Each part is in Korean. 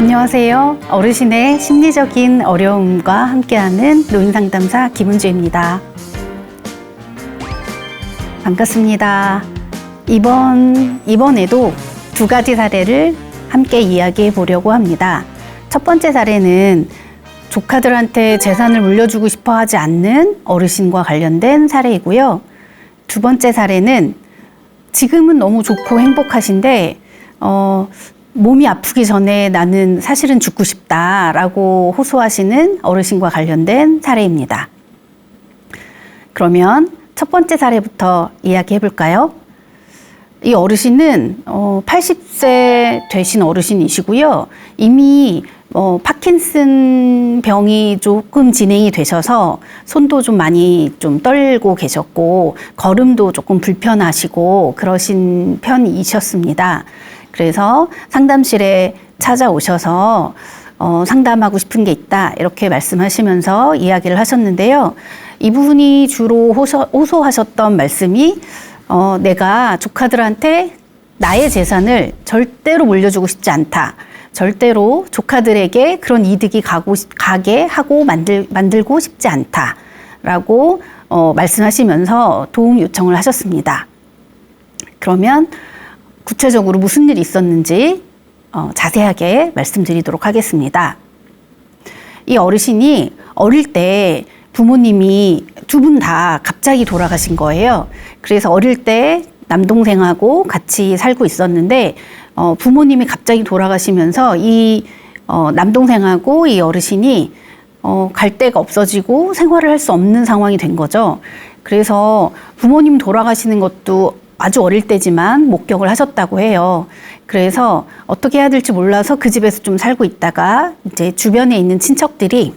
안녕하세요. 어르신의 심리적인 어려움과 함께하는 노인상담사 김은주입니다. 반갑습니다. 이번에도 두 가지 사례를 함께 이야기해 보려고 합니다. 첫 번째 사례는 조카들한테 재산을 물려주고 싶어 하지 않는 어르신과 관련된 사례이고요. 두 번째 사례는 지금은 너무 좋고 행복하신데 몸이 아프기 전에 나는 사실은 죽고 싶다라고 호소하시는 어르신과 관련된 사례입니다. 그러면 첫 번째 사례부터 이야기해 볼까요? 이 어르신은 80세 되신 어르신이시고요. 이미 파킨슨 병이 조금 진행이 되셔서 손도 좀 많이 좀 떨고 계셨고 걸음도 조금 불편하시고 그러신 편이셨습니다. 그래서 상담실에 찾아오셔서 상담하고 싶은 게 있다 이렇게 말씀하시면서 이야기를 하셨는데요. 이분이 주로 호소하셨던 말씀이 내가 조카들한테 나의 재산을 절대로 물려주고 싶지 않다. 절대로 조카들에게 그런 이득이 가게 하고 만들고 싶지 않다라고 말씀하시면서 도움 요청을 하셨습니다. 그러면 구체적으로 무슨 일이 있었는지 자세하게 말씀드리도록 하겠습니다. 이 어르신이 어릴 때 부모님이 두 분 다 갑자기 돌아가신 거예요. 그래서 어릴 때 남동생하고 같이 살고 있었는데 부모님이 갑자기 돌아가시면서 이 남동생하고 이 어르신이 갈 데가 없어지고 생활을 할 수 없는 상황이 된 거죠. 그래서 부모님 돌아가시는 것도 아주 어릴 때지만 목격을 하셨다고 해요. 그래서 어떻게 해야 될지 몰라서 그 집에서 좀 살고 있다가 이제 주변에 있는 친척들이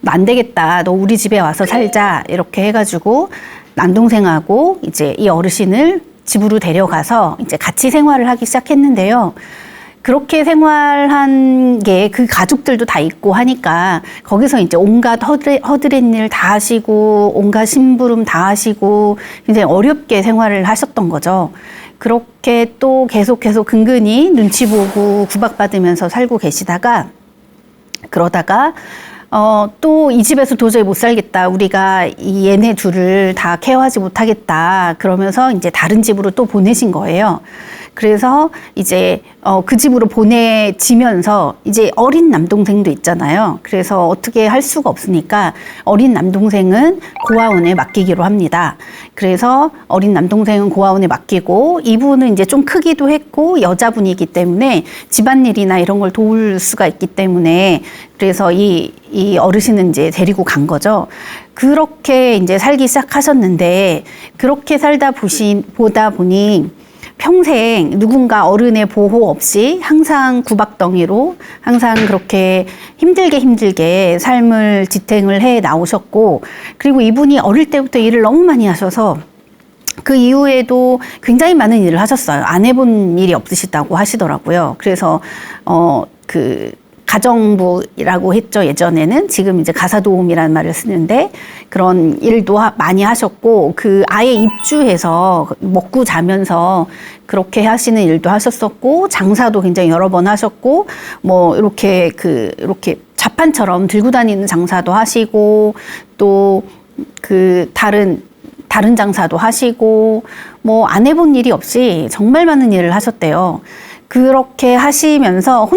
너 안 되겠다. 너 우리 집에 와서 살자. 이렇게 해가지고 남동생하고 이제 이 어르신을 집으로 데려가서 이제 같이 생활을 하기 시작했는데요. 그렇게 생활한 게 그 가족들도 다 있고 하니까 거기서 이제 온갖 허드렛 일 다 하시고 온갖 심부름 다 하시고 굉장히 어렵게 생활을 하셨던 거죠. 그렇게 또 계속 근근히 눈치 보고 구박받으면서 살고 계시다가 그러다가 또 이 집에서 도저히 못 살겠다. 우리가 이 얘네 둘을 다 케어하지 못하겠다. 그러면서 이제 다른 집으로 또 보내신 거예요. 그래서 이제 그 집으로 보내지면서 이제 어린 남동생도 있잖아요. 그래서 어떻게 할 수가 없으니까 어린 남동생은 고아원에 맡기기로 합니다. 그래서 어린 남동생은 고아원에 맡기고 이분은 이제 좀 크기도 했고 여자분이기 때문에 집안일이나 이런 걸 도울 수가 있기 때문에 그래서 이 어르신은 이제 데리고 간 거죠. 그렇게 이제 살기 시작하셨는데 그렇게 보다 보니 평생 누군가 어른의 보호 없이 항상 구박덩이로 항상 그렇게 힘들게 삶을 지탱을 해 나오셨고 그리고 이분이 어릴 때부터 일을 너무 많이 하셔서 그 이후에도 굉장히 많은 일을 하셨어요. 안 해본 일이 없으시다고 하시더라고요. 그래서 가정부라고 했죠, 예전에는. 지금 이제 가사도우미라는 말을 쓰는데 그런 일도 많이 하셨고 아예 입주해서 먹고 자면서 그렇게 하시는 일도 하셨었고 장사도 굉장히 여러 번 하셨고 뭐 이렇게 자판처럼 들고 다니는 장사도 하시고 또 다른 장사도 하시고 뭐 안 해본 일이 없이 정말 많은 일을 하셨대요. 그렇게 하시면서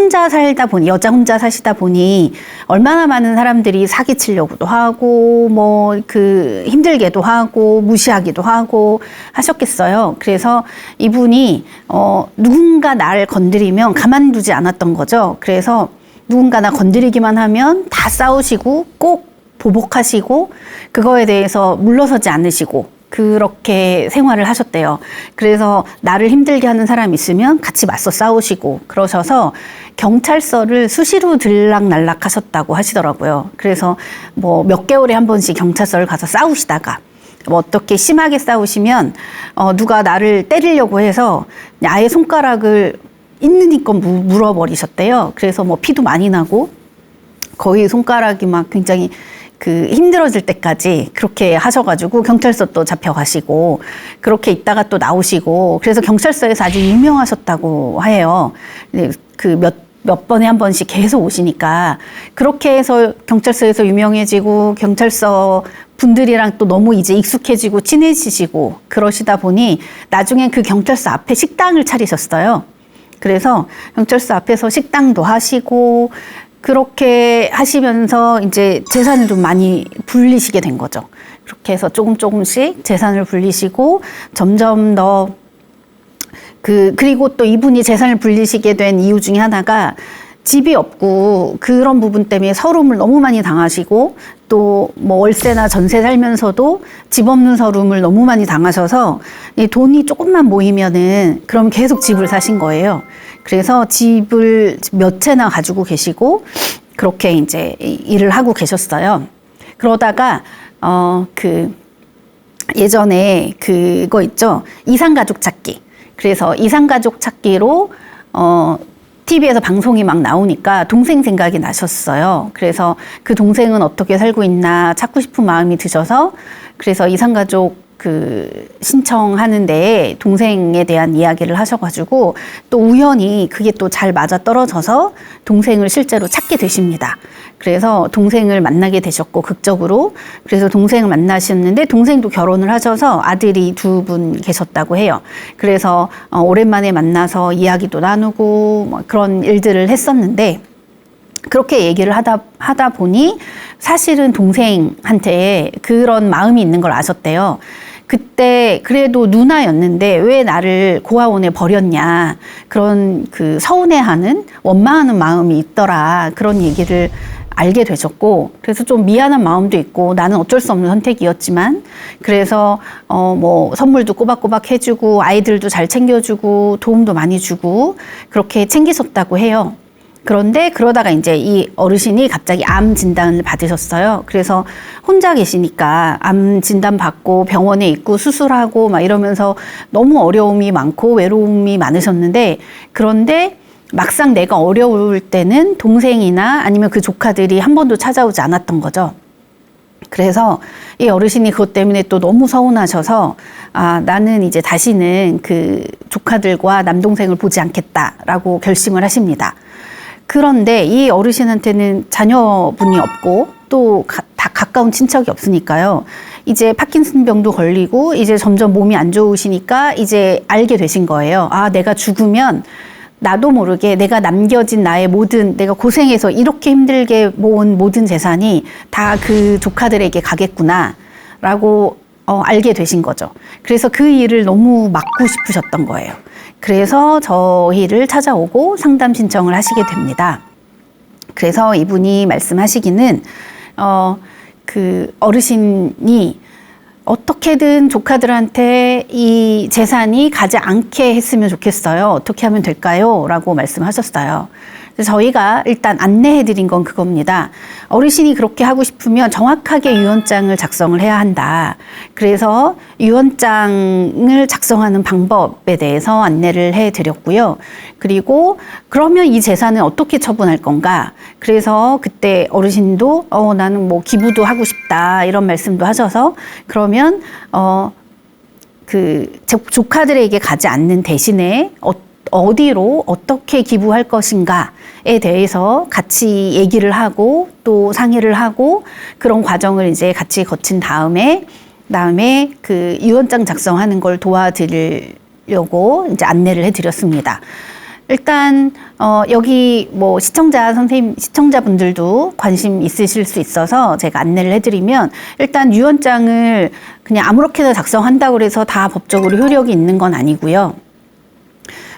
여자 혼자 사시다 보니 얼마나 많은 사람들이 사기치려고도 하고 힘들게도 하고 무시하기도 하고 하셨겠어요. 그래서 이분이 누군가 나를 건드리면 가만두지 않았던 거죠. 그래서 누군가 나 건드리기만 하면 다 싸우시고 꼭 보복하시고 그거에 대해서 물러서지 않으시고 그렇게 생활을 하셨대요. 그래서 나를 힘들게 하는 사람이 있으면 같이 맞서 싸우시고 그러셔서 경찰서를 수시로 들락날락 하셨다고 하시더라고요. 그래서 뭐 몇 개월에 한 번씩 경찰서를 가서 싸우시다가 뭐 어떻게 심하게 싸우시면 누가 나를 때리려고 해서 아예 손가락을 있는 힘껏 물어버리셨대요. 그래서 뭐 피도 많이 나고 거의 손가락이 막 굉장히 힘들어질 때까지 그렇게 하셔가지고 경찰서 또 잡혀가시고 그렇게 있다가 또 나오시고 그래서 경찰서에서 아주 유명하셨다고 해요. 몇 번에 한 번씩 계속 오시니까 그렇게 해서 경찰서에서 유명해지고 경찰서 분들이랑 또 너무 이제 익숙해지고 친해지시고 그러시다 보니 나중엔 그 경찰서 앞에 식당을 차리셨어요. 그래서 경찰서 앞에서 식당도 하시고 그렇게 하시면서 이제 재산을 좀 많이 불리시게 된 거죠. 그렇게 해서 조금씩 재산을 불리시고 점점 더 그리고 또 이분이 재산을 불리시게 된 이유 중에 하나가 집이 없고 그런 부분 때문에 서름을 너무 많이 당하시고 또 뭐 월세나 전세 살면서도 집 없는 서름을 너무 많이 당하셔서 이 돈이 조금만 모이면은 그럼 계속 집을 사신 거예요. 그래서 집을 몇 채나 가지고 계시고 그렇게 이제 일을 하고 계셨어요. 그러다가 예전에 그거 있죠. 이상가족 찾기. 그래서 이상가족 찾기로 TV에서 방송이 막 나오니까 동생 생각이 나셨어요. 그래서 그 동생은 어떻게 살고 있나 찾고 싶은 마음이 드셔서 그래서 이상가족 신청하는데 동생에 대한 이야기를 하셔가지고 또 우연히 그게 또 잘 맞아 떨어져서 동생을 실제로 찾게 되십니다. 그래서 동생을 만나게 되셨고 극적으로 그래서 동생을 만나셨는데 동생도 결혼을 하셔서 아들이 2분 계셨다고 해요. 그래서 오랜만에 만나서 이야기도 나누고 뭐 그런 일들을 했었는데 그렇게 얘기를 하다 보니 사실은 동생한테 그런 마음이 있는 걸 아셨대요. 그때 그래도 누나였는데 왜 나를 고아원에 버렸냐 그런 서운해하는 원망하는 마음이 있더라 그런 얘기를 알게 되셨고 그래서 좀 미안한 마음도 있고 나는 어쩔 수 없는 선택이었지만 그래서 뭐 선물도 꼬박꼬박 해주고 아이들도 잘 챙겨주고 도움도 많이 주고 그렇게 챙기셨다고 해요. 그런데 그러다가 이제 이 어르신이 갑자기 암 진단을 받으셨어요. 그래서 혼자 계시니까 암 진단 받고 병원에 있고 수술하고 막 이러면서 너무 어려움이 많고 외로움이 많으셨는데 그런데 막상 내가 어려울 때는 동생이나 아니면 그 조카들이 한 번도 찾아오지 않았던 거죠. 그래서 이 어르신이 그것 때문에 또 너무 서운하셔서 나는 이제 다시는 그 조카들과 남동생을 보지 않겠다라고 결심을 하십니다. 그런데 이 어르신한테는 자녀분이 없고 또 다 가까운 친척이 없으니까요. 이제 파킨슨병도 걸리고 이제 점점 몸이 안 좋으시니까 이제 알게 되신 거예요. 내가 죽으면 나도 모르게 내가 남겨진 나의 내가 고생해서 이렇게 힘들게 모은 모든 재산이 다 그 조카들에게 가겠구나 라고 알게 되신 거죠. 그래서 그 일을 너무 막고 싶으셨던 거예요. 그래서 저희를 찾아오고 상담 신청을 하시게 됩니다. 그래서 이분이 말씀하시기는 그 어르신이 어떻게든 조카들한테 이 재산이 가지 않게 했으면 좋겠어요. 어떻게 하면 될까요? 라고 말씀하셨어요. 그래서 저희가 일단 안내해 드린 건 그겁니다. 어르신이 그렇게 하고 싶으면 정확하게 유언장을 작성을 해야 한다. 그래서 유언장을 작성하는 방법에 대해서 안내를 해 드렸고요. 그리고 그러면 이 재산은 어떻게 처분할 건가? 그래서 그때 어르신도 나는 뭐 기부도 하고 싶다 이런 말씀도 하셔서 그러면 그 조카들에게 가지 않는 대신에 어디로 어떻게 기부할 것인가에 대해서 같이 얘기를 하고 또 상의를 하고 그런 과정을 이제 같이 거친 다음에 그 유언장 작성하는 걸 도와드리려고 이제 안내를 해드렸습니다. 일단 여기 뭐 시청자분들도 관심 있으실 수 있어서 제가 안내를 해드리면 일단 유언장을 그냥 아무렇게나 작성한다고 해서 다 법적으로 효력이 있는 건 아니고요.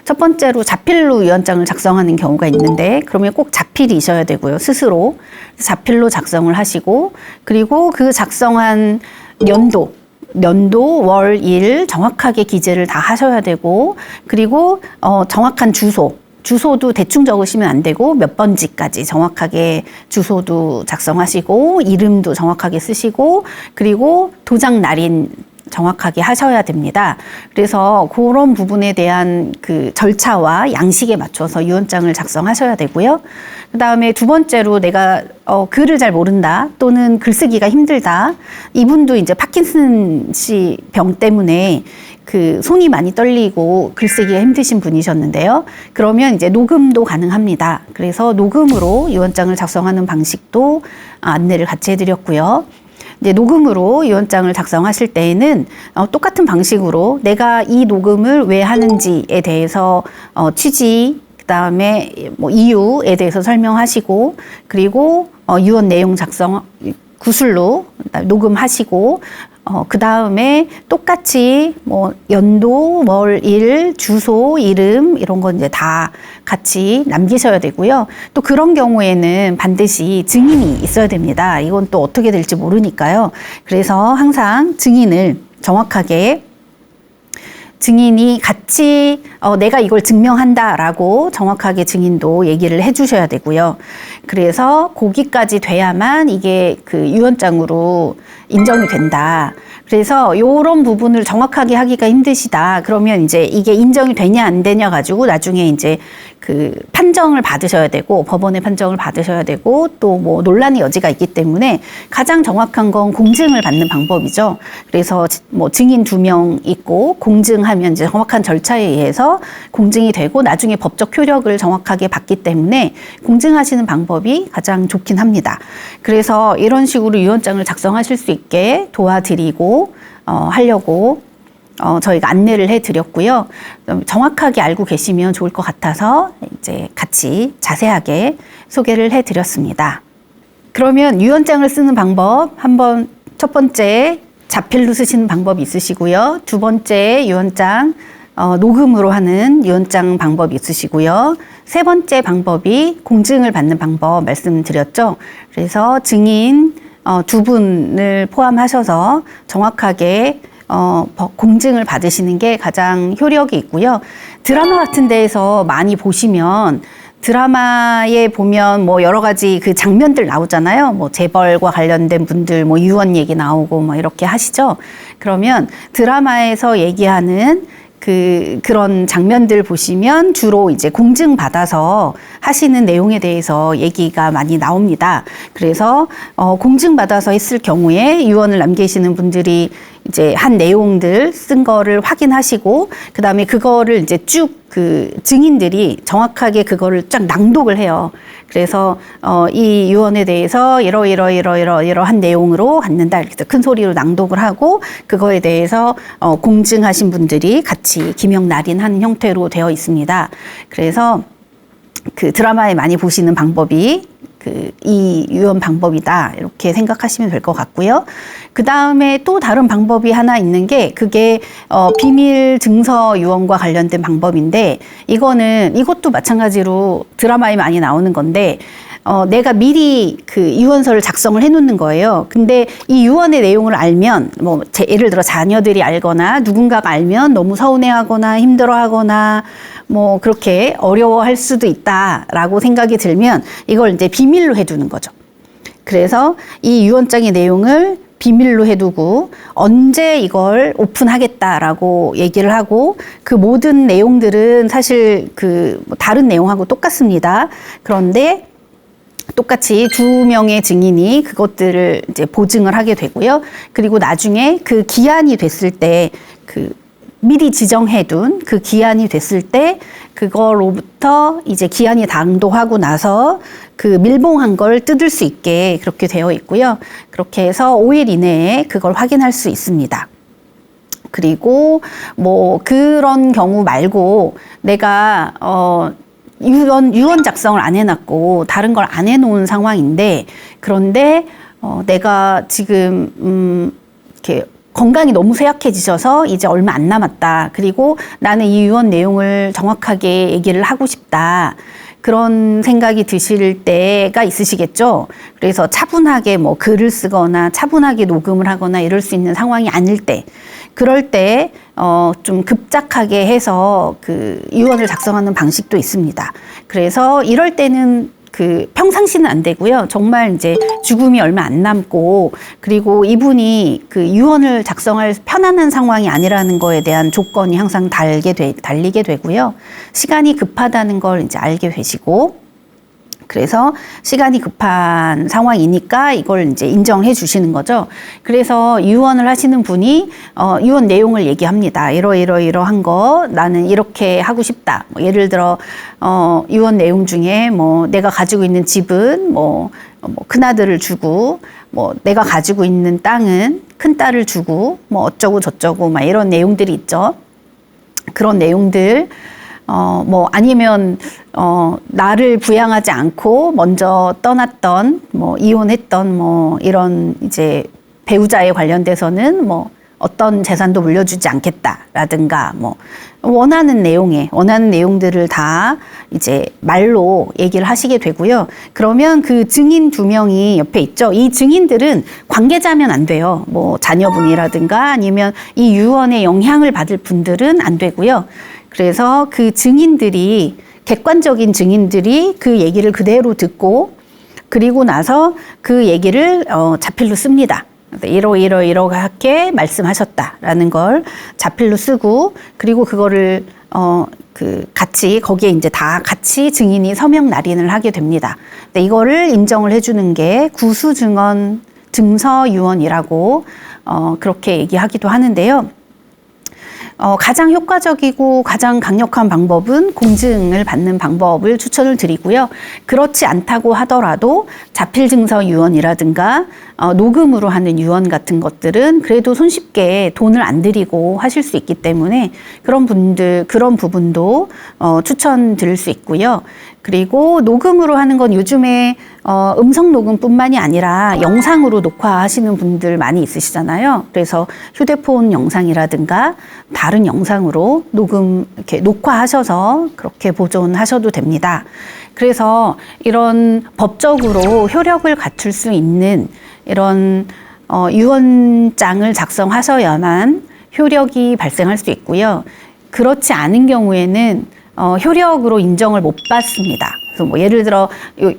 첫 번째로 자필로 유언장을 작성하는 경우가 있는데 그러면 꼭 자필이셔야 되고요. 스스로 자필로 작성을 하시고 그리고 그 작성한 연도, 월, 일 정확하게 기재를 다 하셔야 되고 그리고 정확한 주소도 대충 적으시면 안 되고 몇 번지까지 정확하게 주소도 작성하시고 이름도 정확하게 쓰시고 그리고 도장 날인 정확하게 하셔야 됩니다. 그래서 그런 부분에 대한 그 절차와 양식에 맞춰서 유언장을 작성하셔야 되고요. 그다음에 두 번째로 내가 글을 잘 모른다 또는 글쓰기가 힘들다. 이분도 이제 파킨슨 씨 병 때문에 그 손이 많이 떨리고 글쓰기가 힘드신 분이셨는데요. 그러면 이제 녹음도 가능합니다. 그래서 녹음으로 유언장을 작성하는 방식도 안내를 같이 해드렸고요. 이제 녹음으로 유언장을 작성하실 때에는 똑같은 방식으로 내가 이 녹음을 왜 하는지에 대해서 취지, 그다음에 뭐 이유에 대해서 설명하시고, 그리고 유언 내용 작성 구술로 녹음하시고, 그 다음에 똑같이 뭐 연도, 월, 일, 주소, 이름 이런 건 이제 다 같이 남기셔야 되고요. 또 그런 경우에는 반드시 증인이 있어야 됩니다. 이건 또 어떻게 될지 모르니까요. 그래서 항상 증인을 정확하게 증인이 같이 내가 이걸 증명한다라고 정확하게 증인도 얘기를 해주셔야 되고요. 그래서 거기까지 돼야만 이게 그 유언장으로 인정이 된다. 그래서 이런 부분을 정확하게 하기가 힘드시다. 그러면 이제 이게 인정이 되냐 안 되냐 가지고 나중에 이제 그 판정을 받으셔야 되고, 법원의 판정을 받으셔야 되고, 또 뭐 논란의 여지가 있기 때문에 가장 정확한 건 공증을 받는 방법이죠. 그래서 뭐 증인 2명 있고 공증하면 이제 정확한 절차에 의해서 공증이 되고 나중에 법적 효력을 정확하게 받기 때문에 공증하시는 방법이 가장 좋긴 합니다. 그래서 이런 식으로 유언장을 작성하실 수 있게 도와드리고 하려고 저희가 안내를 해드렸고요. 정확하게 알고 계시면 좋을 것 같아서 이제 같이 자세하게 소개를 해드렸습니다. 그러면 유언장을 쓰는 방법 한번 첫 번째 자필로 쓰시는 방법이 있으시고요. 두 번째 유언장 녹음으로 하는 유언장 방법이 있으시고요. 세 번째 방법이 공증을 받는 방법 말씀드렸죠. 그래서 증인 2분을 포함하셔서 정확하게 공증을 받으시는 게 가장 효력이 있고요. 드라마 같은 데에서 많이 보시면 드라마에 보면 뭐 여러 가지 그 장면들 나오잖아요. 뭐 재벌과 관련된 분들 뭐 유언 얘기 나오고 뭐 이렇게 하시죠. 그러면 드라마에서 얘기하는 그런 장면들 보시면 주로 이제 공증받아서 하시는 내용에 대해서 얘기가 많이 나옵니다. 그래서 공증받아서 했을 경우에 유언을 남기시는 분들이 이제 한 내용들 쓴 거를 확인하시고, 그 다음에 그거를 이제 쭉 그 증인들이 정확하게 그거를 쫙 낭독을 해요. 그래서 이 유언에 대해서 이러한 내용으로 갖는다, 이렇게 큰 소리로 낭독을 하고, 그거에 대해서 공증하신 분들이 같이 기명날인하는 형태로 되어 있습니다. 그래서 그 드라마에 많이 보시는 방법이 이 유언 방법이다, 이렇게 생각하시면 될 것 같고요. 그 다음에 또 다른 방법이 하나 있는 게, 그게 비밀 증서 유언과 관련된 방법인데, 이것도 마찬가지로 드라마에 많이 나오는 건데, 내가 미리 그 유언서를 작성을 해놓는 거예요. 근데 이 유언의 내용을 알면, 뭐 예를 들어 자녀들이 알거나 누군가가 알면 너무 서운해하거나 힘들어하거나 뭐 그렇게 어려워할 수도 있다라고 생각이 들면 이걸 이제 비밀로 해두는 거죠. 그래서 이 유언장의 내용을 비밀로 해두고 언제 이걸 오픈하겠다라고 얘기를 하고, 그 모든 내용들은 사실 뭐 다른 내용하고 똑같습니다. 그런데 똑같이 2명의 증인이 그것들을 이제 보증을 하게 되고요. 그리고 나중에 그 기한이 됐을 때, 미리 지정해둔 그 기한이 됐을 때, 그거로부터 이제 기한이 당도하고 나서 그 밀봉한 걸 뜯을 수 있게 그렇게 되어 있고요. 그렇게 해서 5일 이내에 그걸 확인할 수 있습니다. 그리고 뭐 그런 경우 말고 내가 유언 작성을 안 해놨고 다른 걸 안 해놓은 상황인데, 그런데 내가 지금 이렇게 건강이 너무 쇠약해지셔서 이제 얼마 안 남았다. 그리고 나는 이 유언 내용을 정확하게 얘기를 하고 싶다. 그런 생각이 드실 때가 있으시겠죠. 그래서 차분하게 뭐 글을 쓰거나 차분하게 녹음을 하거나 이럴 수 있는 상황이 아닐 때, 그럴 때 좀 급작하게 해서 그 유언을 작성하는 방식도 있습니다. 그래서 이럴 때는 평상시는 안 되고요. 정말 이제 죽음이 얼마 안 남고, 그리고 이분이 그 유언을 작성할 편안한 상황이 아니라는 거에 대한 조건이 항상 달리게 되고요. 시간이 급하다는 걸 이제 알게 되시고, 그래서 시간이 급한 상황이니까 이걸 이제 인정해 주시는 거죠. 그래서 유언을 하시는 분이 유언 내용을 얘기합니다. 이러한 거 나는 이렇게 하고 싶다. 뭐 예를 들어 유언 내용 중에 뭐 내가 가지고 있는 집은 뭐 큰아들을 주고 뭐 내가 가지고 있는 땅은 큰딸을 주고 뭐 어쩌고 저쩌고 막 이런 내용들이 있죠. 그런 내용들 뭐 아니면 나를 부양하지 않고 먼저 떠났던 뭐 이혼했던 뭐 이런 이제 배우자에 관련돼서는 뭐 어떤 재산도 물려주지 않겠다라든가 뭐 원하는 내용들을 다 이제 말로 얘기를 하시게 되고요. 그러면 그 증인 2명이 옆에 있죠. 이 증인들은 관계자면 안 돼요. 뭐 자녀분이라든가 아니면 이 유언의 영향을 받을 분들은 안 되고요. 그래서 그 증인들이 객관적인 증인들이 그 얘기를 그대로 듣고 그리고 나서 그 얘기를 자필로 씁니다. 이렇게 말씀하셨다라는 걸 자필로 쓰고 그리고 그거를 같이 거기에 이제 다 같이 증인이 서명 날인을 하게 됩니다. 근데 이거를 인정을 해주는 게 구수증언 증서유언이라고 그렇게 얘기하기도 하는데요. 가장 효과적이고 가장 강력한 방법은 공증을 받는 방법을 추천을 드리고요. 그렇지 않다고 하더라도 자필증서 유언이라든가 녹음으로 하는 유언 같은 것들은 그래도 손쉽게 돈을 안 들이고 하실 수 있기 때문에 그런 부분도 추천드릴 수 있고요. 그리고 녹음으로 하는 건 요즘에 음성 녹음뿐만이 아니라 영상으로 녹화하시는 분들 많이 있으시잖아요. 그래서 휴대폰 영상이라든가 다른 영상으로 이렇게 녹화하셔서 그렇게 보존하셔도 됩니다. 그래서 이런 법적으로 효력을 갖출 수 있는 이런 유언장을 작성하셔야만 효력이 발생할 수 있고요. 그렇지 않은 경우에는 효력으로 인정을 못 받습니다. 그래서 뭐 예를 들어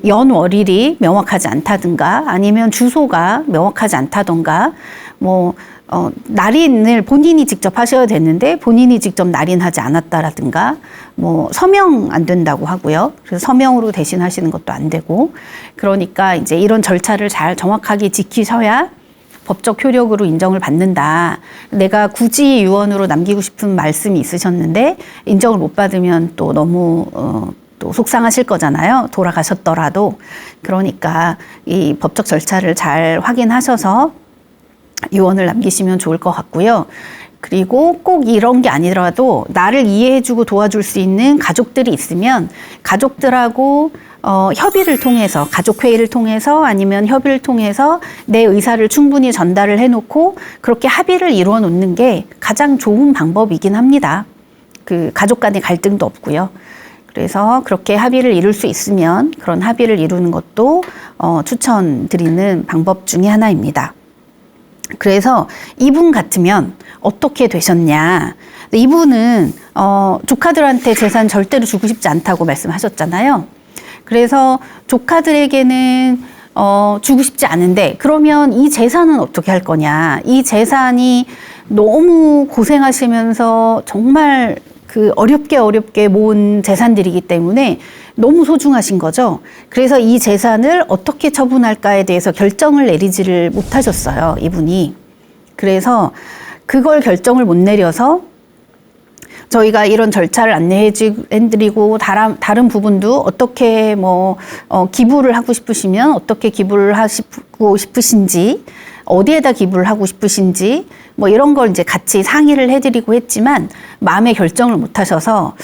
연월일이 명확하지 않다든가 아니면 주소가 명확하지 않다던가 뭐 날인을 본인이 직접 하셔야 되는데 본인이 직접 날인하지 않았다라든가 뭐 서명 안 된다고 하고요. 그래서 서명으로 대신하시는 것도 안 되고 그러니까 이제 이런 절차를 잘 정확하게 지키셔야 법적 효력으로 인정을 받는다. 내가 굳이 유언으로 남기고 싶은 말씀이 있으셨는데 인정을 못 받으면 또 너무 또 속상하실 거잖아요. 돌아가셨더라도. 그러니까 이 법적 절차를 잘 확인하셔서 유언을 남기시면 좋을 것 같고요. 그리고 꼭 이런 게 아니더라도 나를 이해해주고 도와줄 수 있는 가족들이 있으면 가족들하고 협의를 통해서 가족회의를 통해서 아니면 협의를 통해서 내 의사를 충분히 전달을 해놓고 그렇게 합의를 이루어 놓는 게 가장 좋은 방법이긴 합니다. 그 가족 간의 갈등도 없고요. 그래서 그렇게 합의를 이룰 수 있으면 그런 합의를 이루는 것도 추천드리는 방법 중에 하나입니다. 그래서 이분 같으면 어떻게 되셨냐. 이분은 조카들한테 재산 절대로 주고 싶지 않다고 말씀하셨잖아요. 그래서 조카들에게는 주고 싶지 않은데 그러면 이 재산은 어떻게 할 거냐. 이 재산이 너무 고생하시면서 정말 그 어렵게 모은 재산들이기 때문에 너무 소중하신 거죠. 그래서 이 재산을 어떻게 처분할까에 대해서 결정을 내리지를 못하셨어요, 이분이. 그래서 그걸 결정을 못 내려서 저희가 이런 절차를 안내해드리고 다른 부분도 어떻게 기부를 하고 싶으시면 어떻게 기부를 하고 싶으신지 어디에다 기부를 하고 싶으신지 이런 걸 이제 같이 상의를 해드리고 했지만 마음의 결정을 못 하셔서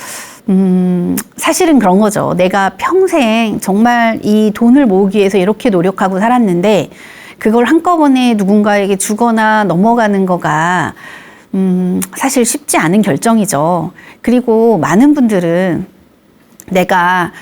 사실은 그런 거죠. 내가 평생 정말 이 돈을 모으기 위해서 이렇게 노력하고 살았는데 그걸 한꺼번에 누군가에게 주거나 넘어가는 거가 사실 쉽지 않은 결정이죠. 그리고 많은 분들은 내가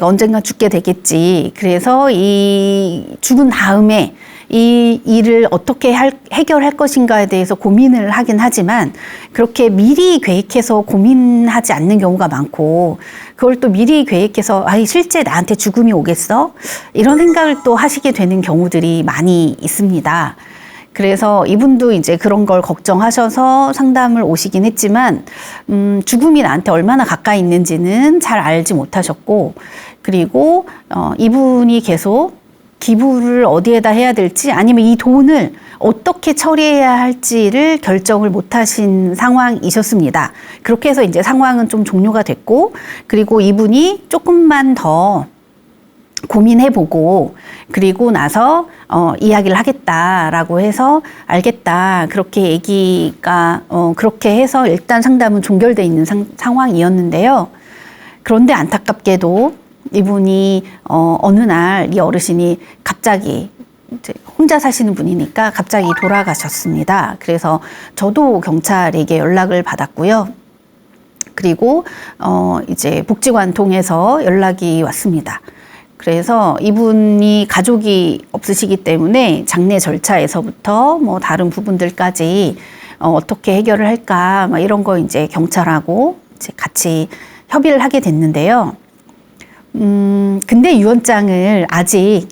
언젠가 죽게 되겠지. 그래서 이 죽은 다음에 이 일을 어떻게 해결할 것인가에 대해서 고민을 하긴 하지만 그렇게 미리 계획해서 고민하지 않는 경우가 많고 그걸 또 미리 계획해서 실제 나한테 죽음이 오겠어? 이런 생각을 또 하시게 되는 경우들이 많이 있습니다. 그래서 이분도 이제 그런 걸 걱정하셔서 상담을 오시긴 했지만, 죽음이 나한테 얼마나 가까이 있는지는 잘 알지 못하셨고, 그리고, 이분이 계속 기부를 어디에다 해야 될지 아니면 이 돈을 어떻게 처리해야 할지를 결정을 못 하신 상황이셨습니다. 그렇게 해서 이제 상황은 좀 종료가 됐고, 그리고 이분이 조금만 더 고민해보고 그리고 나서 이야기를 하겠다라고 해서 알겠다 그렇게 얘기가 그렇게 해서 일단 상담은 종결돼 있는 상황이었는데요. 그런데 안타깝게도 이분이 어느 날 이 어르신이 갑자기 이제 혼자 사시는 분이니까 갑자기 돌아가셨습니다. 그래서 저도 경찰에게 연락을 받았고요. 그리고 이제 복지관 통해서 연락이 왔습니다. 그래서 이분이 가족이 없으시기 때문에 장례 절차에서부터 뭐 다른 부분들까지 어떻게 해결을 할까 막 이런 거 이제 경찰하고 이제 같이 협의를 하게 됐는데요. 근데 유언장을 아직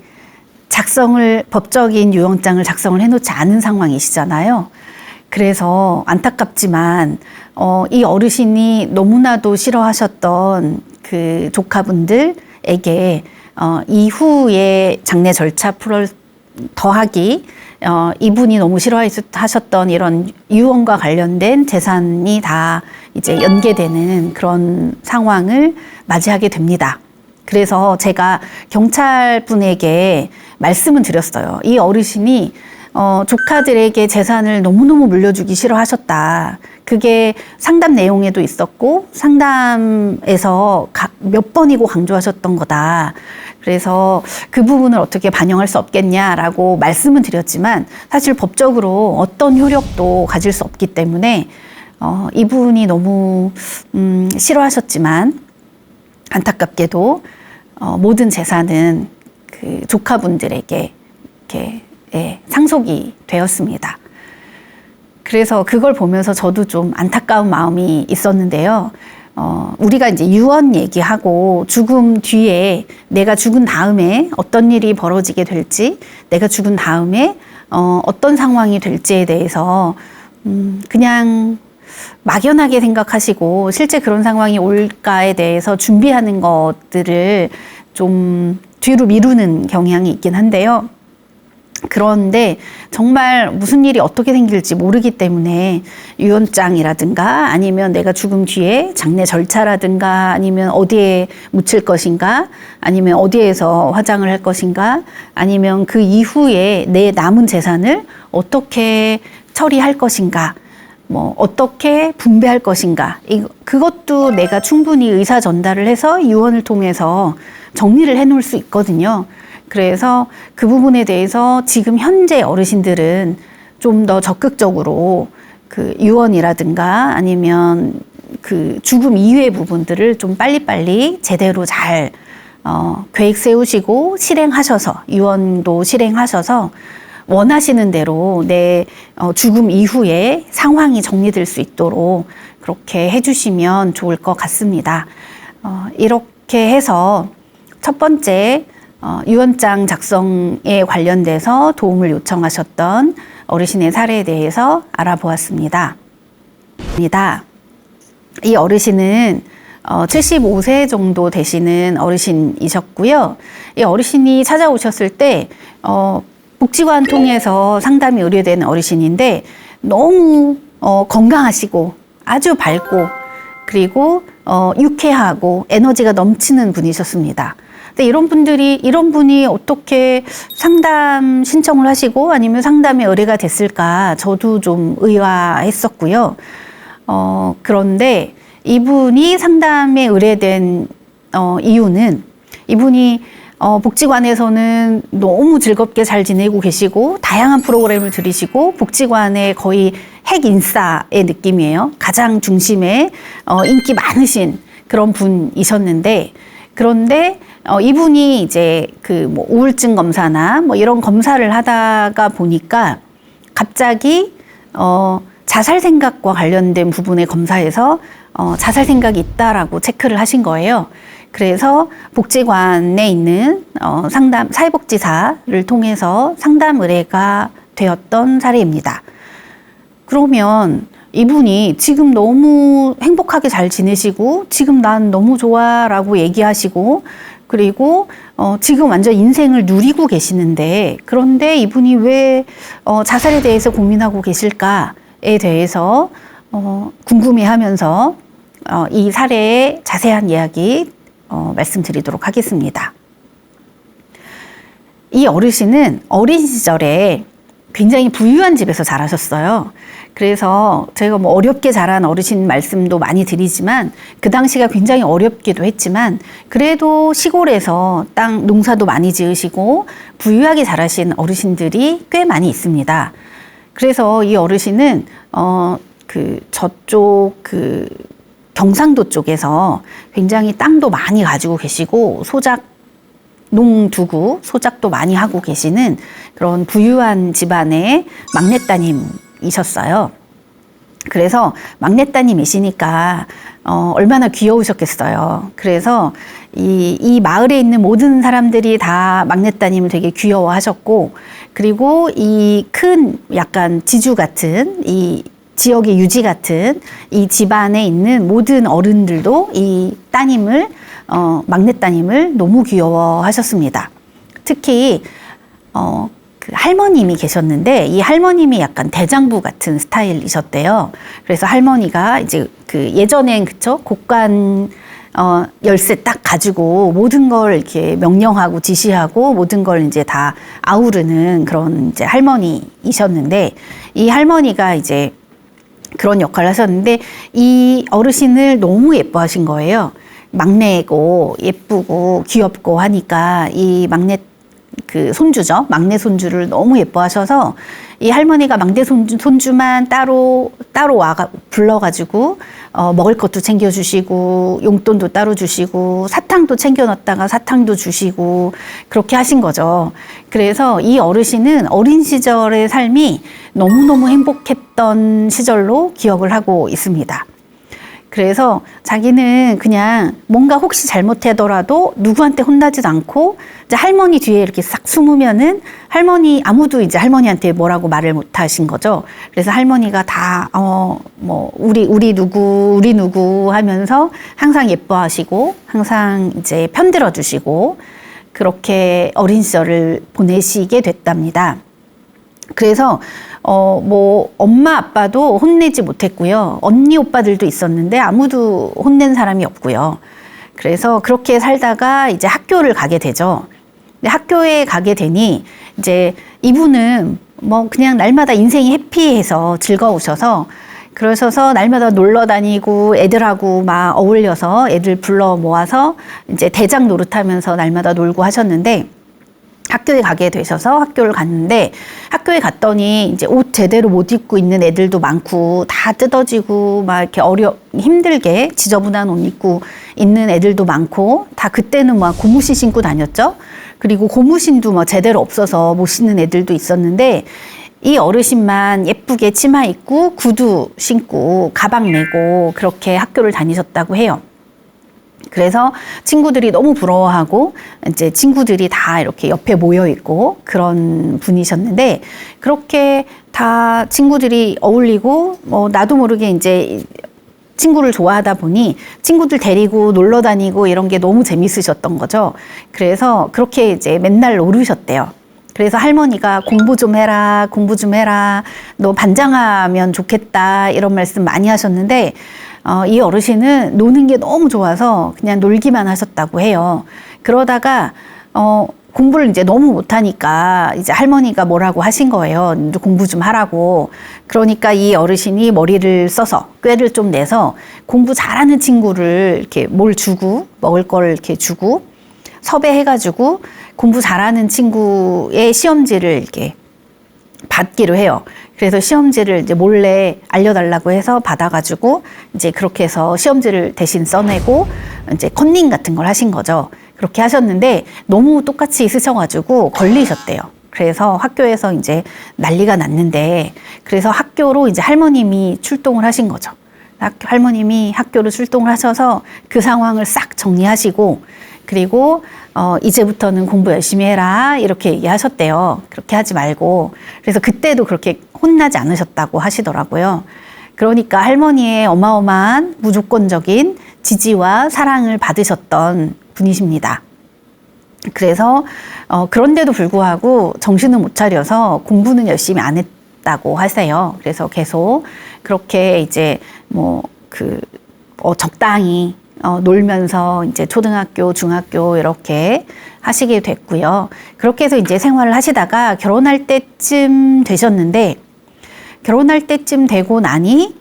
법적인 유언장을 작성을 해놓지 않은 상황이시잖아요. 그래서 안타깝지만 이 어르신이 너무나도 싫어하셨던 그 조카분들에게 이후에 장례 절차 더하기 이분이 너무 싫어하셨던 이런 유언과 관련된 재산이 다 이제 연계되는 그런 상황을 맞이하게 됩니다. 그래서 제가 경찰분에게 말씀은 드렸어요. 이 어르신이 조카들에게 재산을 너무너무 물려주기 싫어하셨다. 그게 상담 내용에도 있었고 상담에서 몇 번이고 강조하셨던 거다. 그래서 그 부분을 어떻게 반영할 수 없겠냐라고 말씀은 드렸지만 사실 법적으로 어떤 효력도 가질 수 없기 때문에 이분이 너무 싫어하셨지만 안타깝게도 모든 재산은 그 조카분들에게 이렇게 상속이 되었습니다. 그래서 그걸 보면서 저도 좀 안타까운 마음이 있었는데요. 우리가 이제 유언 얘기하고 죽음 뒤에 내가 죽은 다음에 어떤 일이 벌어지게 될지, 내가 죽은 다음에 어떤 상황이 될지에 대해서 그냥 막연하게 생각하시고 실제 그런 상황이 올까에 대해서 준비하는 것들을 좀 뒤로 미루는 경향이 있긴 한데요. 그런데 정말 무슨 일이 어떻게 생길지 모르기 때문에 유언장이라든가 아니면 내가 죽음 뒤에 장례 절차라든가 아니면 어디에 묻힐 것인가 아니면 어디에서 화장을 할 것인가 아니면 그 이후에 내 남은 재산을 어떻게 처리할 것인가 뭐 어떻게 분배할 것인가 그것도 내가 충분히 의사 전달을 해서 유언을 통해서 정리를 해놓을 수 있거든요. 그래서 그 부분에 대해서 지금 현재 어르신들은 좀 더 적극적으로 그 유언이라든가 아니면 그 죽음 이후의 부분들을 좀 빨리빨리 제대로 잘 계획 세우시고 실행하셔서 유언도 실행하셔서 원하시는 대로 내 죽음 이후에 상황이 정리될 수 있도록 그렇게 해주시면 좋을 것 같습니다. 이렇게 해서 첫 번째 유언장 작성에 관련돼서 도움을 요청하셨던 어르신의 사례에 대해서 알아보았습니다. 이 어르신은 75세 정도 되시는 어르신이셨고요. 이 어르신이 찾아오셨을 때 복지관 통해서 상담이 의뢰된 어르신인데 너무 건강하시고 아주 밝고 그리고 유쾌하고 에너지가 넘치는 분이셨습니다. 근데 이런 분이 어떻게 상담 신청을 하시고 아니면 상담에 의뢰가 됐을까 저도 좀 의아했었고요. 그런데 이분이 상담에 의뢰된 이유는 이분이 복지관에서는 너무 즐겁게 잘 지내고 계시고 다양한 프로그램을 들으시고 복지관의 거의 핵 인싸의 느낌이에요. 가장 중심에 인기 많으신 그런 분이셨는데 그런데 이분이 이제 그 뭐 우울증 검사나 뭐 이런 검사를 하다가 보니까 갑자기 자살 생각과 관련된 부분의 검사에서 자살 생각이 있다라고 체크를 하신 거예요. 그래서 복지관에 있는 사회복지사를 통해서 상담 의뢰가 되었던 사례입니다. 그러면 이분이 지금 너무 행복하게 잘 지내시고 지금 난 너무 좋아 라고 얘기하시고 그리고 지금 완전 인생을 누리고 계시는데 그런데 이분이 왜 자살에 대해서 고민하고 계실까에 대해서 궁금해하면서 이 사례의 자세한 이야기 말씀드리도록 하겠습니다. 이 어르신은 어린 시절에 굉장히 부유한 집에서 자라셨어요. 그래서 제가 뭐 어렵게 자란 어르신 말씀도 많이 드리지만 그 당시가 굉장히 어렵기도 했지만 그래도 시골에서 땅 농사도 많이 지으시고 부유하게 자라신 어르신들이 꽤 많이 있습니다. 그래서 이 어르신은 저쪽 경상도 쪽에서 굉장히 땅도 많이 가지고 계시고 소작도 많이 하고 계시는 그런 부유한 집안의 막내따님이셨어요. 그래서 막내따님이시니까 얼마나 귀여우셨겠어요. 그래서 이 마을에 있는 모든 사람들이 다 막내따님을 되게 귀여워하셨고 그리고 이 큰 약간 지주 같은 이 지역의 유지 같은 이 집안에 있는 모든 어른들도 이 막내따님을 너무 귀여워하셨습니다. 특히 그 할머님이 계셨는데 이 할머님이 약간 대장부 같은 스타일이셨대요. 그래서 할머니가 이제 예전엔 곡간 열쇠 딱 가지고 모든 걸 이렇게 명령하고 지시하고 모든 걸 이제 다 아우르는 그런 이제 할머니이셨는데 이 할머니가 이제 그런 역할을 하셨는데 이 어르신을 너무 예뻐하신 거예요. 막내고 예쁘고 귀엽고 하니까 이 막내 손주죠. 막내 손주를 너무 예뻐하셔서 이 할머니가 막내 손주만 따로 불러가지고 먹을 것도 챙겨주시고 용돈도 따로 주시고 사탕도 챙겨 넣었다가 사탕도 주시고 그렇게 하신 거죠. 그래서 이 어르신은 어린 시절의 삶이 너무너무 행복했던 시절로 기억을 하고 있습니다. 그래서 자기는 그냥 뭔가 혹시 잘못하더라도 누구한테 혼나지도 않고 이제 할머니 뒤에 이렇게 싹 숨으면은 아무도 이제 할머니한테 뭐라고 말을 못 하신 거죠. 그래서 할머니가 다 우리 누구 하면서 항상 예뻐하시고 항상 이제 편들어 주시고 그렇게 어린 시절을 보내시게 됐답니다. 그래서 엄마 아빠도 혼내지 못했고요. 언니 오빠들도 있었는데 아무도 혼낸 사람이 없고요. 그래서 그렇게 살다가 이제 학교를 가게 되죠. 근데 학교에 가게 되니 이제 이분은 그냥 날마다 인생이 해피해서 즐거우셔서 그러셔서 날마다 놀러 다니고 애들하고 막 어울려서 애들 불러 모아서 이제 대장 노릇하면서 날마다 놀고 하셨는데 학교에 가게 되셔서 학교를 갔는데 학교에 갔더니 이제 옷 제대로 못 입고 있는 애들도 많고 다 뜯어지고 막 이렇게 힘들게 지저분한 옷 입고 있는 애들도 많고 다 그때는 막 고무신 신고 다녔죠. 그리고 고무신도 제대로 없어서 못 신는 애들도 있었는데 이 어르신만 예쁘게 치마 입고 구두 신고 가방 메고 그렇게 학교를 다니셨다고 해요. 그래서 친구들이 너무 부러워하고 이제 친구들이 다 이렇게 옆에 모여 있고 그런 분이셨는데 그렇게 다 친구들이 어울리고 나도 모르게 이제 친구를 좋아하다 보니 친구들 데리고 놀러 다니고 이런 게 너무 재밌으셨던 거죠. 그래서 그렇게 이제 맨날 놀으셨대요. 그래서 할머니가 공부 좀 해라, 너 반장하면 좋겠다 이런 말씀 많이 하셨는데 이 어르신은 노는 게 너무 좋아서 그냥 놀기만 하셨다고 해요. 그러다가 공부를 이제 너무 못하니까 이제 할머니가 뭐라고 하신 거예요. 공부 좀 하라고. 그러니까 이 어르신이 머리를 써서 꾀를 좀 내서 공부 잘하는 친구를 이렇게 뭘 주고 먹을 걸 이렇게 주고 섭외해가지고 공부 잘하는 친구의 시험지를 이렇게 받기로 해요. 그래서 시험지를 이제 몰래 알려달라고 해서 받아가지고 이제 그렇게 해서 시험지를 대신 써내고 이제 컨닝 같은 걸 하신 거죠. 그렇게 하셨는데 너무 똑같이 있으셔가지고 걸리셨대요. 그래서 학교에서 이제 난리가 났는데 그래서 학교로 이제 할머님이 출동을 하신 거죠. 할머님이 학교로 출동을 하셔서 그 상황을 싹 정리하시고 그리고 이제부터는 공부 열심히 해라 이렇게 얘기하셨대요. 그렇게 하지 말고. 그래서 그때도 그렇게 혼나지 않으셨다고 하시더라고요. 그러니까 할머니의 어마어마한 무조건적인 지지와 사랑을 받으셨던 분이십니다. 그래서 그런데도 불구하고 정신을 못 차려서 공부는 열심히 안 했다고 하세요. 그래서 계속 그렇게 이제 적당히 놀면서 이제 초등학교, 중학교 이렇게 하시게 됐고요. 그렇게 해서 이제 생활을 하시다가 결혼할 때쯤 되셨는데, 결혼할 때쯤 되고 나니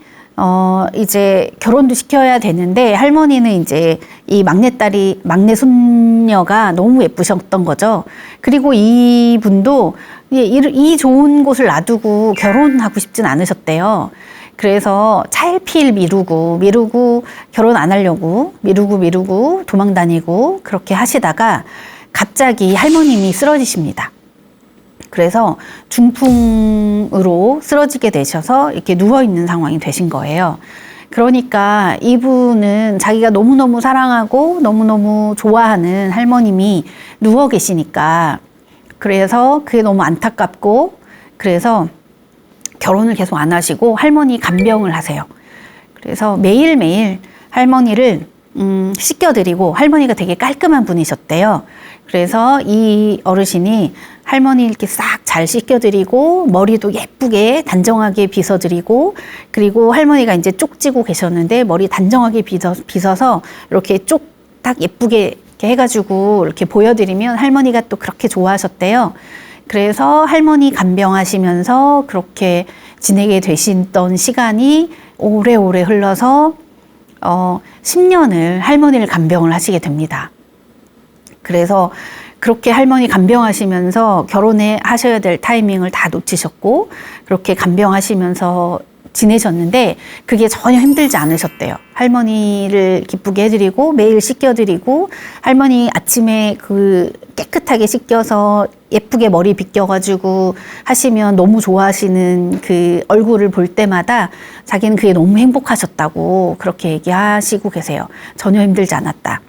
이제 결혼도 시켜야 되는데, 할머니는 이제 이 막내 손녀가 너무 예쁘셨던 거죠. 그리고 이분도 이 좋은 곳을 놔두고 결혼하고 싶진 않으셨대요. 그래서 차일피일 미루고 결혼 안 하려고 미루고 도망 다니고 그렇게 하시다가 갑자기 할머님이 쓰러지십니다. 그래서 중풍으로 쓰러지게 되셔서 이렇게 누워있는 상황이 되신 거예요. 그러니까 이분은 자기가 너무너무 사랑하고 너무너무 좋아하는 할머님이 누워 계시니까, 그래서 그게 너무 안타깝고, 그래서 결혼을 계속 안 하시고 할머니 간병을 하세요. 그래서 매일매일 할머니를 씻겨드리고, 할머니가 되게 깔끔한 분이셨대요. 그래서 이 어르신이 할머니 이렇게 싹 잘 씻겨드리고, 머리도 예쁘게 단정하게 빗어드리고, 그리고 할머니가 이제 쪽지고 계셨는데 머리 단정하게 빗어서 이렇게 딱 예쁘게 이렇게 해가지고 이렇게 보여드리면 할머니가 또 그렇게 좋아하셨대요. 그래서 할머니 간병하시면서 그렇게 지내게 되시던 시간이 오래오래 흘러서 10년을 할머니를 간병을 하시게 됩니다. 그래서 그렇게 할머니 간병하시면서 하셔야 될 타이밍을 다 놓치셨고, 그렇게 간병하시면서 지내셨는데 그게 전혀 힘들지 않으셨대요. 할머니를 기쁘게 해드리고 매일 씻겨드리고, 할머니 아침에 깨끗하게 씻겨서 예쁘게 머리 빗겨가지고 하시면 너무 좋아하시는 그 얼굴을 볼 때마다 자기는 그게 너무 행복하셨다고 그렇게 얘기하시고 계세요. 전혀 힘들지 않았다.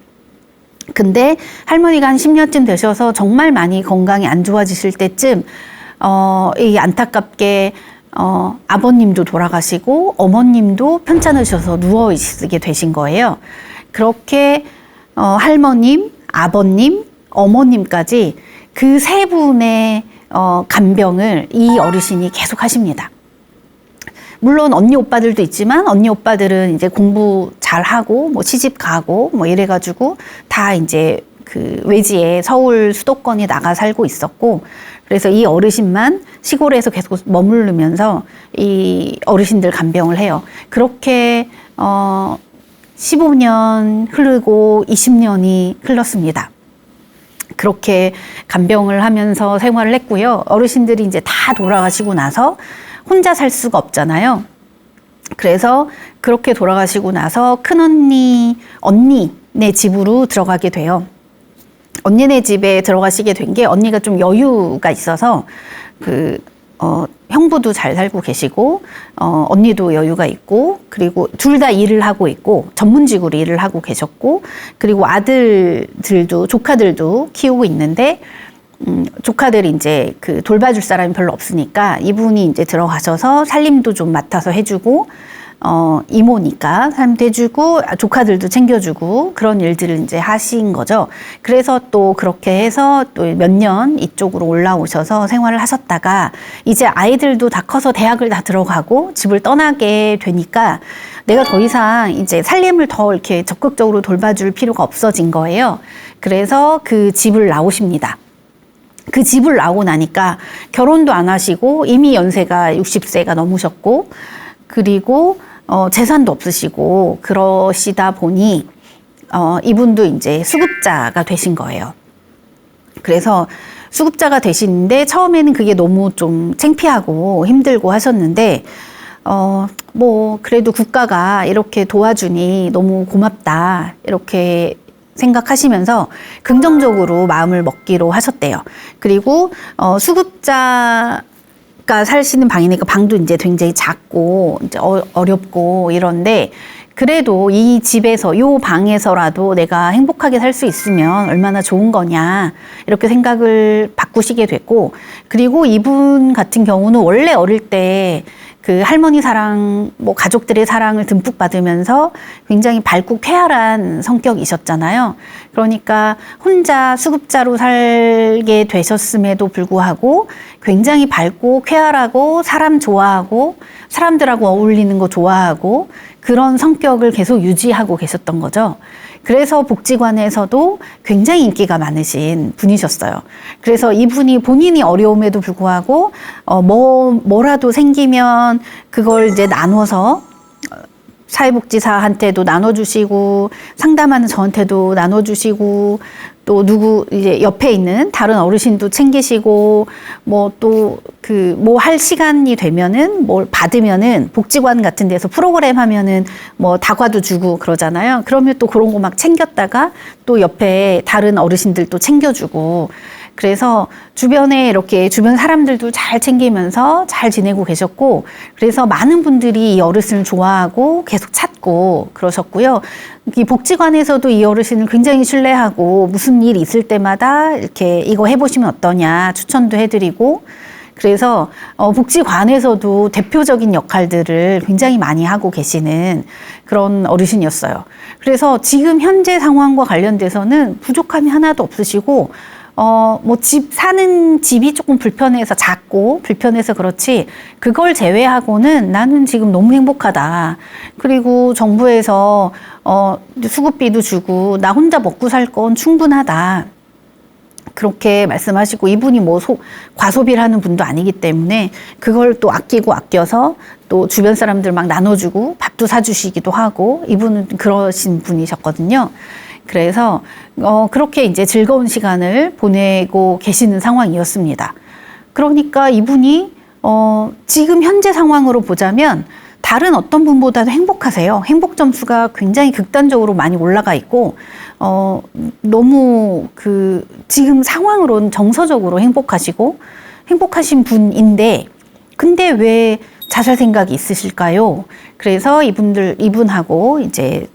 근데 할머니가 한 10년쯤 되셔서 정말 많이 건강이 안 좋아지실 때쯤 이 안타깝게 아버님도 돌아가시고 어머님도 편찮으셔서 누워 있게 되신 거예요. 그렇게 할머님, 아버님, 어머님까지 그 세 분의 간병을 이 어르신이 계속 하십니다. 물론 언니 오빠들도 있지만 언니 오빠들은 이제 공부 잘하고 뭐 시집 가고 뭐 이래가지고 다 이제 그 외지에 서울 수도권에 나가 살고 있었고, 그래서 이 어르신만 시골에서 계속 머무르면서 이 어르신들 간병을 해요. 그렇게 15년 흐르고 20년이 흘렀습니다. 그렇게 간병을 하면서 생활을 했고요. 어르신들이 이제 다 돌아가시고 나서 혼자 살 수가 없잖아요. 그래서 그렇게 돌아가시고 나서 언니네 집으로 들어가게 돼요. 언니네 집에 들어가시게 된 게, 언니가 좀 여유가 있어서 형부도 잘 살고 계시고 언니도 여유가 있고, 그리고 둘 다 일을 하고 있고 전문직으로 일을 하고 계셨고, 그리고 조카들도 키우고 있는데 조카들이 이제 돌봐줄 사람이 별로 없으니까 이분이 이제 들어가셔서 살림도 좀 맡아서 해주고, 이모니까 살림도 해주고 조카들도 챙겨주고 그런 일들을 이제 하신 거죠. 그래서 또 그렇게 해서 또 몇 년 이쪽으로 올라오셔서 생활을 하셨다가 이제 아이들도 다 커서 대학을 다 들어가고 집을 떠나게 되니까 내가 더 이상 이제 살림을 더 이렇게 적극적으로 돌봐줄 필요가 없어진 거예요. 그래서 그 집을 나오십니다. 그 집을 나오고 나니까 결혼도 안 하시고 이미 연세가 60세가 넘으셨고, 그리고 재산도 없으시고 그러시다 보니 이분도 이제 수급자가 되신 거예요. 그래서 수급자가 되시는데 처음에는 그게 너무 좀 창피하고 힘들고 하셨는데 그래도 국가가 이렇게 도와주니 너무 고맙다 이렇게 생각하시면서 긍정적으로 마음을 먹기로 하셨대요. 그리고 수급자가 사시는 방이니까 방도 이제 굉장히 작고 이제 어렵고 이런데 그래도 이 집에서, 요 방에서라도 내가 행복하게 살 수 있으면 얼마나 좋은 거냐, 이렇게 생각을 바꾸시게 됐고, 그리고 이분 같은 경우는 원래 어릴 때 그 할머니 사랑, 뭐 가족들의 사랑을 듬뿍 받으면서 굉장히 밝고 쾌활한 성격이셨잖아요. 그러니까 혼자 수급자로 살게 되셨음에도 불구하고 굉장히 밝고 쾌활하고 사람 좋아하고 사람들하고 어울리는 거 좋아하고 그런 성격을 계속 유지하고 계셨던 거죠. 그래서 복지관에서도 굉장히 인기가 많으신 분이셨어요. 그래서 이분이 본인이 어려움에도 불구하고 뭐라도 생기면 그걸 이제 나눠서 사회복지사한테도 나눠주시고 상담하는 저한테도 나눠주시고 또 누구 이제 옆에 있는 다른 어르신도 챙기시고 뭐 또 그 뭐 할 시간이 되면은 뭘 받으면은 복지관 같은 데서 프로그램 하면은 뭐 다과도 주고 그러잖아요. 그러면 또 그런 거 막 챙겼다가 또 옆에 다른 어르신들도 챙겨주고 그래서 주변에 이렇게 주변 사람들도 잘 챙기면서 잘 지내고 계셨고 그래서 많은 분들이 이 어르신을 좋아하고 계속 찾고 그러셨고요. 이 복지관에서도 이 어르신을 굉장히 신뢰하고 무슨 일 있을 때마다 이렇게 이거 해보시면 어떠냐 추천도 해드리고 그래서 복지관에서도 대표적인 역할들을 굉장히 많이 하고 계시는 그런 어르신이었어요. 그래서 지금 현재 상황과 관련돼서는 부족함이 하나도 없으시고 뭐 사는 집이 조금 불편해서 작고 불편해서 그렇지 그걸 제외하고는 나는 지금 너무 행복하다. 그리고 정부에서 수급비도 주고 나 혼자 먹고 살 건 충분하다. 그렇게 말씀하시고 이분이 뭐 과소비를 하는 분도 아니기 때문에 그걸 또 아껴서 또 주변 사람들 막 나눠주고 밥도 사주시기도 하고 이분은 그러신 분이셨거든요. 그래서 그렇게 이제 즐거운 시간을 보내고 계시는 상황이었습니다. 그러니까 이분이 지금 현재 상황으로 보자면 다른 어떤 분보다도 행복하세요. 행복 점수가 굉장히 극단적으로 많이 올라가 있고 너무 지금 상황으로는 정서적으로 행복하신 분인데 근데 왜 자살 생각이 있으실까요? 그래서 이분하고 이제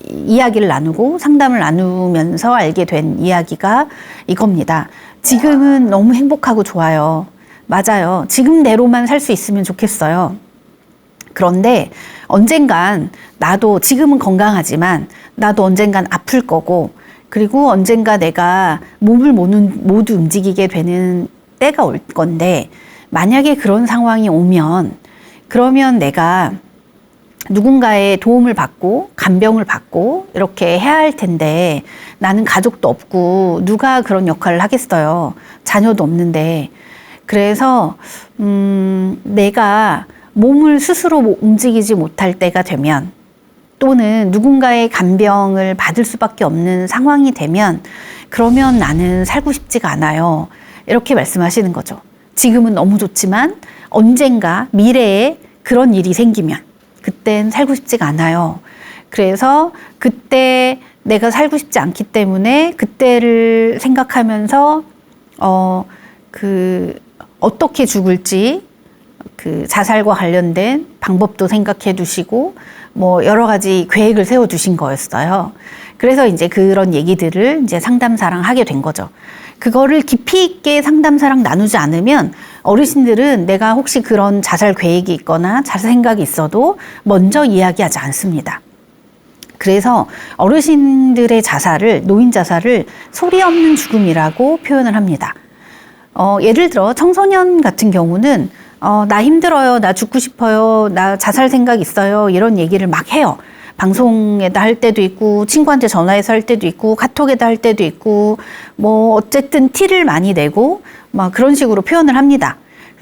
이야기를 나누고 상담을 나누면서 알게 된 이야기가 이겁니다. 지금은 너무 행복하고 좋아요. 맞아요. 지금대로만 살 수 있으면 좋겠어요. 그런데 언젠간 나도 지금은 건강하지만 나도 언젠간 아플 거고 그리고 언젠가 내가 몸을 모두 움직이게 되는 때가 올 건데 만약에 그런 상황이 오면 그러면 내가 누군가의 도움을 받고 간병을 받고 이렇게 해야 할 텐데 나는 가족도 없고 누가 그런 역할을 하겠어요. 자녀도 없는데 그래서 내가 몸을 스스로 움직이지 못할 때가 되면 또는 누군가의 간병을 받을 수밖에 없는 상황이 되면 그러면 나는 살고 싶지가 않아요. 이렇게 말씀하시는 거죠. 지금은 너무 좋지만 언젠가 미래에 그런 일이 생기면 그땐 살고 싶지가 않아요. 그래서 그때 내가 살고 싶지 않기 때문에 그때를 생각하면서 어떻게 죽을지 자살과 관련된 방법도 생각해 두시고 뭐 여러 가지 계획을 세워 두신 거였어요. 그래서 이제 그런 얘기들을 이제 상담사랑 하게 된 거죠. 그거를 깊이 있게 상담사랑 나누지 않으면 어르신들은 내가 혹시 그런 자살 계획이 있거나 자살 생각이 있어도 먼저 이야기하지 않습니다. 그래서 어르신들의 노인 자살을 소리 없는 죽음이라고 표현을 합니다. 예를 들어 청소년 같은 경우는 나 힘들어요. 나 죽고 싶어요. 나 자살 생각 있어요. 이런 얘기를 막 해요. 방송에다 할 때도 있고 친구한테 전화해서 할 때도 있고 카톡에다 할 때도 있고 뭐 어쨌든 티를 많이 내고 막 그런 식으로 표현을 합니다.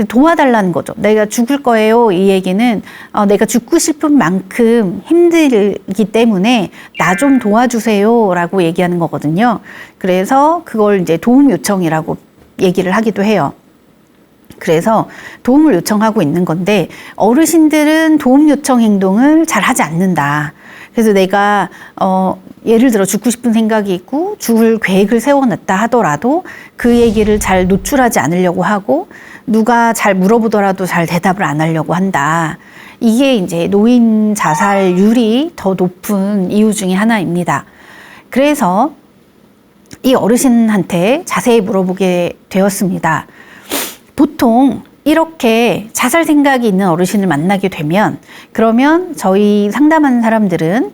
도와달라는 거죠. 내가 죽을 거예요. 이 얘기는 내가 죽고 싶은 만큼 힘들기 때문에 나 좀 도와주세요 라고 얘기하는 거거든요. 그래서 그걸 이제 도움 요청이라고 얘기를 하기도 해요. 그래서 도움을 요청하고 있는 건데 어르신들은 도움 요청 행동을 잘 하지 않는다. 그래서 내가 예를 들어 죽고 싶은 생각이 있고 죽을 계획을 세워놨다 하더라도 그 얘기를 잘 노출하지 않으려고 하고 누가 잘 물어보더라도 잘 대답을 안 하려고 한다. 이게 이제 노인 자살률이 더 높은 이유 중에 하나입니다. 그래서 이 어르신한테 자세히 물어보게 되었습니다. 보통 이렇게 자살 생각이 있는 어르신을 만나게 되면 그러면 저희 상담하는 사람들은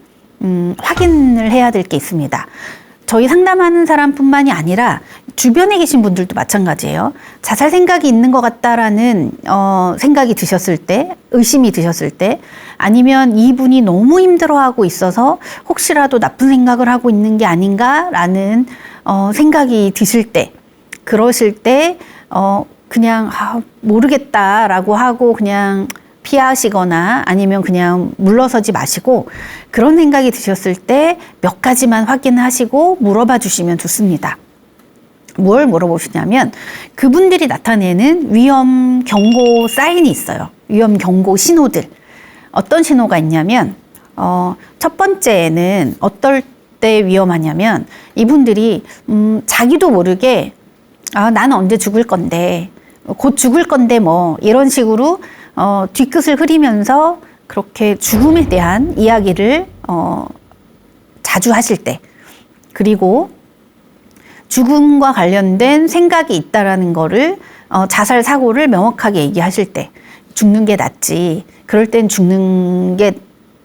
확인을 해야 될 게 있습니다. 저희 상담하는 사람뿐만이 아니라 주변에 계신 분들도 마찬가지예요. 자살 생각이 있는 것 같다라는 생각이 드셨을 때, 의심이 드셨을 때, 아니면 이분이 너무 힘들어하고 있어서 혹시라도 나쁜 생각을 하고 있는 게 아닌가라는 생각이 드실 때, 그러실 때 그냥 모르겠다라고 하고 그냥 피하시거나 아니면 그냥 물러서지 마시고, 그런 생각이 드셨을 때 몇 가지만 확인하시고 물어봐 주시면 좋습니다. 뭘 물어보시냐면 그분들이 나타내는 위험 경고 사인이 있어요. 위험 경고 신호들. 어떤 신호가 있냐면 첫 번째는 어떨 때 위험하냐면 이분들이 자기도 모르게 나는 언제 죽을 건데, 곧 죽을 건데 뭐 이런 식으로 뒤끝을 흐리면서 그렇게 죽음에 대한 이야기를 자주 하실 때, 그리고 죽음과 관련된 생각이 있다라는 거를 자살 사고를 명확하게 얘기하실 때, 죽는 게 낫지, 그럴 땐 죽는 게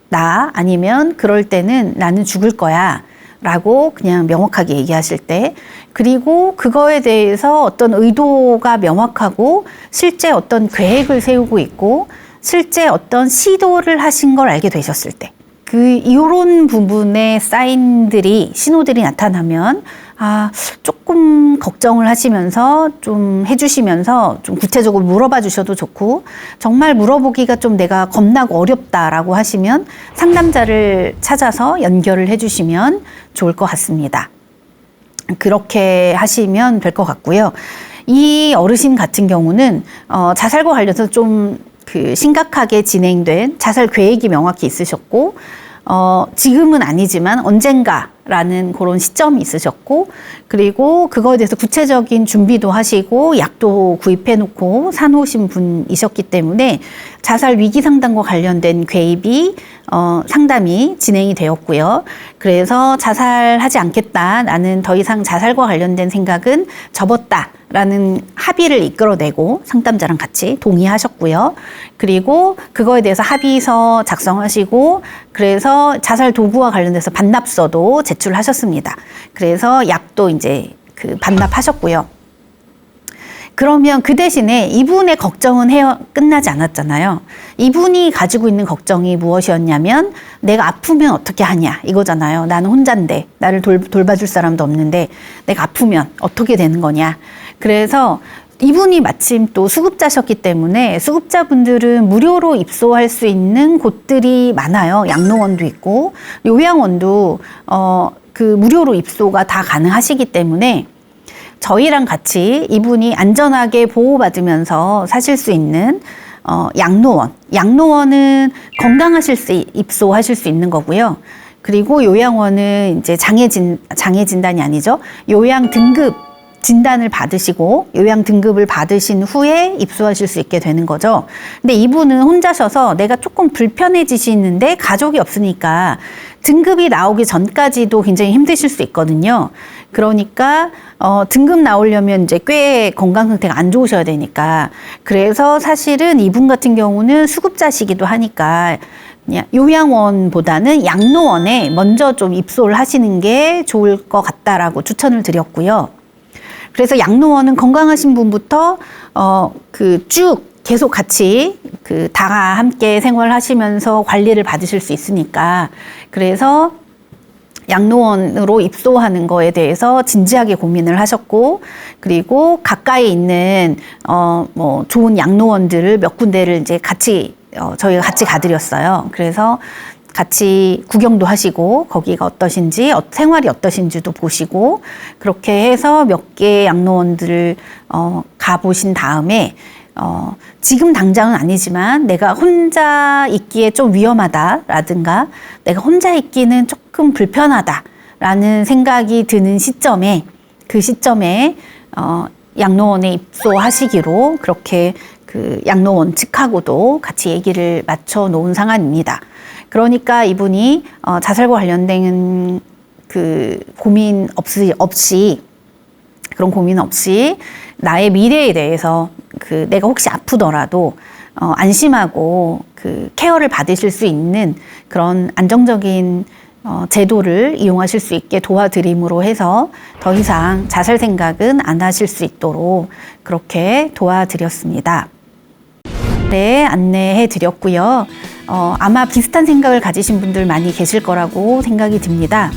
나, 아니면 그럴 때는 나는 죽을 거야 라고 그냥 명확하게 얘기하실 때, 그리고 그거에 대해서 어떤 의도가 명확하고 실제 어떤 계획을 세우고 있고 실제 어떤 시도를 하신 걸 알게 되셨을 때, 이런 부분의 사인들이, 신호들이 나타나면 조금 걱정을 하시면서 좀 해주시면서 좀 구체적으로 물어봐 주셔도 좋고, 정말 물어보기가 좀 내가 겁나고 어렵다라고 하시면 상담자를 찾아서 연결을 해주시면 좋을 것 같습니다. 그렇게 하시면 될 것 같고요. 이 어르신 같은 경우는 자살과 관련해서 좀 심각하게 진행된 자살 계획이 명확히 있으셨고, 지금은 아니지만 언젠가라는 그런 시점이 있으셨고, 그리고 그거에 대해서 구체적인 준비도 하시고 약도 구입해 놓고 사놓으신 분이셨기 때문에 자살 위기 상담과 관련된 개입이 상담이 진행이 되었고요. 그래서 자살하지 않겠다, 나는 더 이상 자살과 관련된 생각은 접었다라는 합의를 이끌어내고 상담자랑 같이 동의하셨고요. 그리고 그거에 대해서 합의서 작성하시고, 그래서 자살 도구와 관련돼서 반납서도 제출하셨습니다. 그래서 약도 이제 반납하셨고요. 그러면 그 대신에 이분의 걱정은 끝나지 않았잖아요. 이분이 가지고 있는 걱정이 무엇이었냐면 내가 아프면 어떻게 하냐 이거잖아요. 나는 혼자인데, 나를 돌봐줄 사람도 없는데 내가 아프면 어떻게 되는 거냐. 그래서 이분이 마침 또 수급자셨기 때문에 수급자분들은 무료로 입소할 수 있는 곳들이 많아요. 양로원도 있고 요양원도 무료로 입소가 다 가능하시기 때문에 저희랑 같이 이분이 안전하게 보호받으면서 사실 수 있는 양로원은 건강하실 수 입소하실 수 있는 거고요. 그리고 요양원은 이제 장애 진단이 아니죠. 요양 등급 진단을 받으시고 요양 등급을 받으신 후에 입소하실 수 있게 되는 거죠. 근데 이분은 혼자셔서 내가 조금 불편해지시는데 가족이 없으니까 등급이 나오기 전까지도 굉장히 힘드실 수 있거든요. 그러니까 등급 나오려면 이제 꽤 건강 상태가 안 좋으셔야 되니까, 그래서 사실은 이분 같은 경우는 수급자시기도 하니까 그냥 요양원보다는 양로원에 먼저 좀 입소를 하시는 게 좋을 것 같다라고 추천을 드렸고요. 그래서 양로원은 건강하신 분부터 쭉 계속 같이 다 함께 생활하시면서 관리를 받으실 수 있으니까, 그래서 양로원으로 입소하는 거에 대해서 진지하게 고민을 하셨고, 그리고 가까이 있는 좋은 양로원들을 몇 군데를 이제 같이 저희가 같이 가드렸어요. 그래서 같이 구경도 하시고 거기가 어떠신지, 생활이 어떠신지도 보시고, 그렇게 해서 몇 개의 양로원들을 가보신 다음에 지금 당장은 아니지만 내가 혼자 있기에 좀 위험하다라든가 내가 혼자 있기는 조금 불편하다라는 생각이 드는 시점에 양로원에 입소하시기로 그렇게 그 양로 원칙하고도 같이 얘기를 맞춰 놓은 상황입니다. 그러니까 이분이 자살과 관련된 그 고민 없이 그런 고민 없이 나의 미래에 대해서 그 내가 혹시 아프더라도 안심하고 그 케어를 받으실 수 있는 그런 안정적인 제도를 이용하실 수 있게 도와드림으로 해서 더 이상 자살 생각은 안 하실 수 있도록 그렇게 도와드렸습니다. 네, 안내해 드렸고요. 아마 비슷한 생각을 가지신 분들 많이 계실 거라고 생각이 듭니다.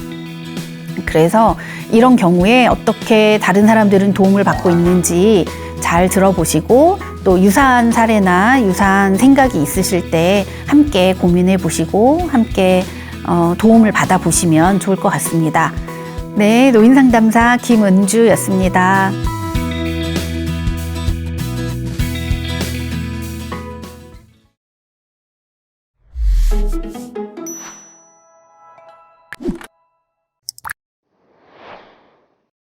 그래서 이런 경우에 어떻게 다른 사람들은 도움을 받고 있는지 잘 들어보시고 또 유사한 사례나 유사한 생각이 있으실 때 함께 고민해 보시고 함께 도움을 받아 보시면 좋을 것 같습니다. 네, 노인상담사 김은주였습니다.